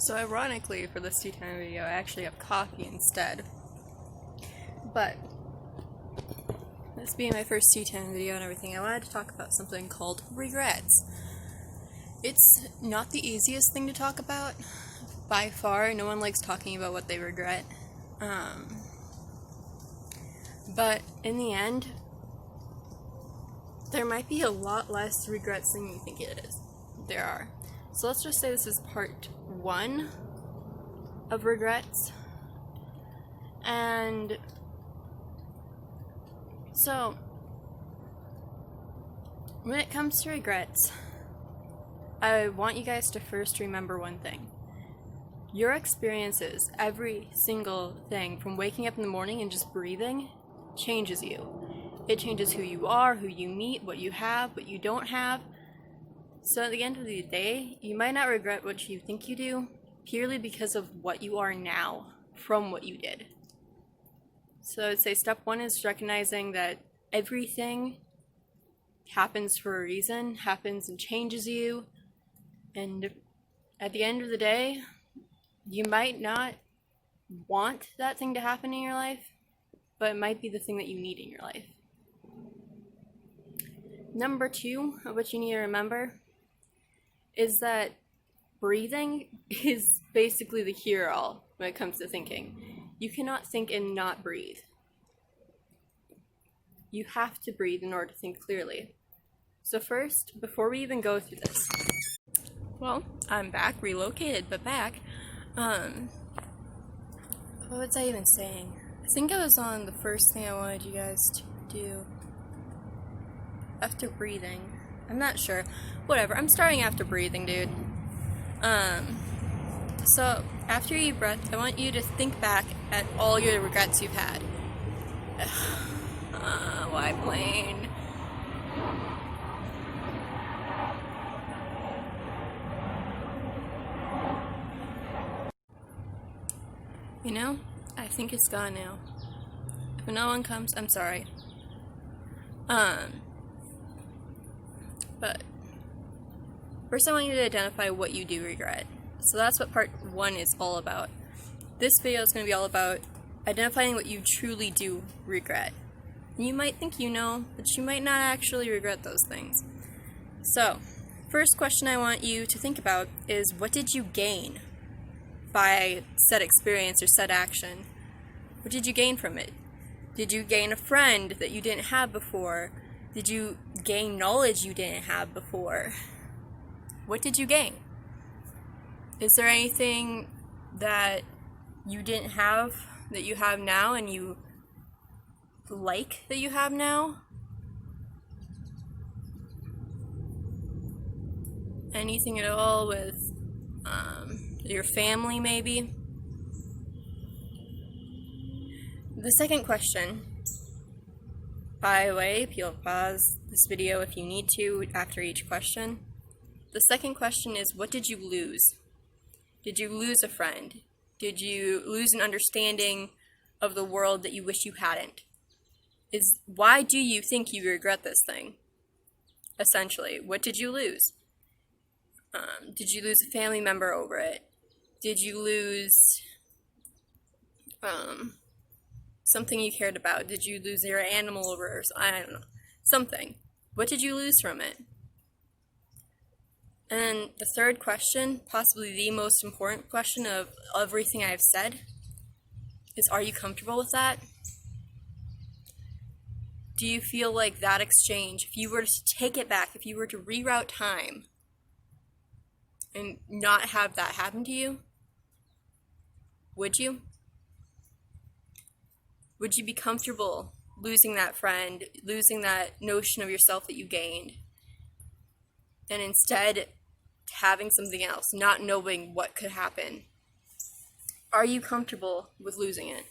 So ironically, for this tea time video, I actually have coffee instead. But, this being my first tea time video and everything, I wanted to talk about something called regrets. It's not the easiest thing to talk about, by far. No one likes talking about what they regret. But in the end, there might be a lot less regrets than you think it is. There are. So let's just say this is part 1 of regrets. And so, when it comes to regrets, I want you guys to first remember one thing. Your experiences, every single thing, from waking up in the morning and just breathing, changes you. It changes who you are, who you meet, what you have, what you don't have. So at the end of the day, you might not regret what you think you do, purely because of what you are now from what you did. So I'd say step 1 is recognizing that everything happens for a reason, happens and changes you, and at the end of the day, you might not want that thing to happen in your life, but it might be the thing that you need in your life. Number 2 of what you need to remember is that breathing is basically the cure-all when it comes to thinking. You cannot think and not breathe. You have to breathe in order to think clearly. So first, before we even go through this, well, I'm back, relocated, but back. What was I even saying? I think I was on the first thing I wanted you guys to do. After breathing. I'm not sure. Whatever, I'm starting after breathing, dude. So, after you breath, I want you to think back at all your regrets you've had. Why plane? You know, I think it's gone now. If no one comes, I'm sorry. But first I want you to identify what you do regret. So that's what part 1 is all about. This video is going to be all about identifying what you truly do regret. You might think you know, but you might not actually regret those things. So, first question I want you to think about is, what did you gain by said experience or said action? What did you gain from it? Did you gain a friend that you didn't have before? Did you gain knowledge you didn't have before? What did you gain? Is there anything that you didn't have that you have now and you like that you have now? Anything at all with your family, maybe? The second question, by the way, you'll pause this video if you need to after each question. The second question is, what did you lose? Did you lose a friend? Did you lose an understanding of the world that you wish you hadn't? Why do you think you regret this thing? Essentially, what did you lose? Did you lose a family member over it? Did you lose something you cared about? Did you lose your animal over it? I don't know. Something. What did you lose from it? And the third question, possibly the most important question of everything I've said, is, are you comfortable with that? Do you feel like that exchange, if you were to take it back, if you were to reroute time and not have that happen to you, would you? Would you be comfortable losing that friend, losing that notion of yourself that you gained, and instead having something else, not knowing what could happen? Are you comfortable with losing it?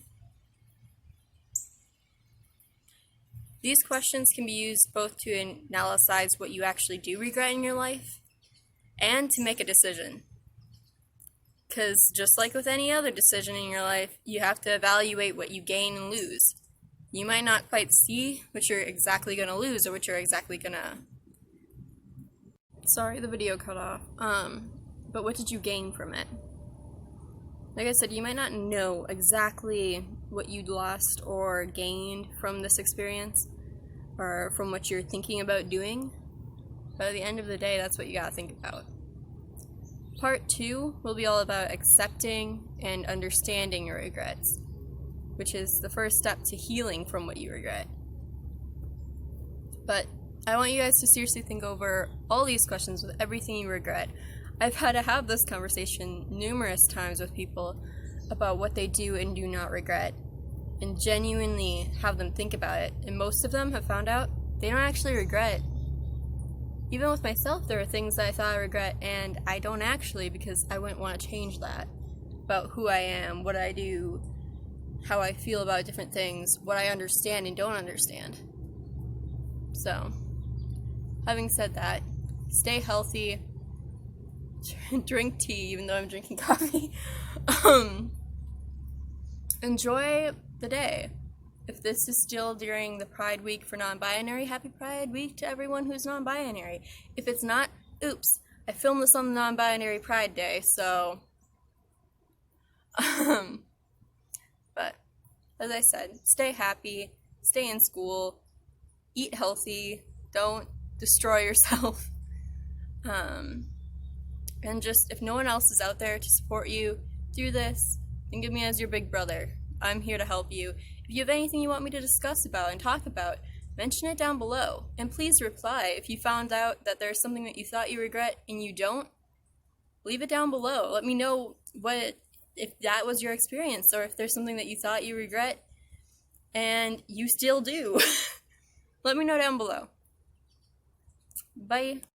These questions can be used both to analyze what you actually do regret in your life and to make a decision. Because just like with any other decision in your life, you have to evaluate what you gain and lose. You might not quite see what you're exactly going to lose or what you're exactly going to... Sorry, the video cut off. But what did you gain from it? Like I said, you might not know exactly what you lost or gained from this experience or from what you're thinking about doing, but at the end of the day, that's what you gotta think about. Part 2 will be all about accepting and understanding your regrets, which is the first step to healing from what you regret. But I want you guys to seriously think over all these questions with everything you regret. I've had to have this conversation numerous times with people about what they do and do not regret, and genuinely have them think about it. And most of them have found out they don't actually regret. Even with myself, there are things that I thought I regret, and I don't actually, because I wouldn't want to change that. About who I am, what I do, how I feel about different things, what I understand and don't understand. So, having said that, stay healthy, drink tea even though I'm drinking coffee. Enjoy the day. If this is still during the Pride Week for non-binary, happy Pride Week to everyone who's non-binary. If it's not, oops, I filmed this on the non-binary Pride Day, so but as I said, stay happy, stay in school, eat healthy, don't destroy yourself. And just, if no one else is out there to support you through this, think of me as your big brother. I'm here to help you. If you have anything you want me to discuss about and talk about, mention it down below. And please reply if you found out that there's something that you thought you regret and you don't. Leave it down below. Let me know if that was your experience, or if there's something that you thought you regret and you still do. Let me know down below. Bye.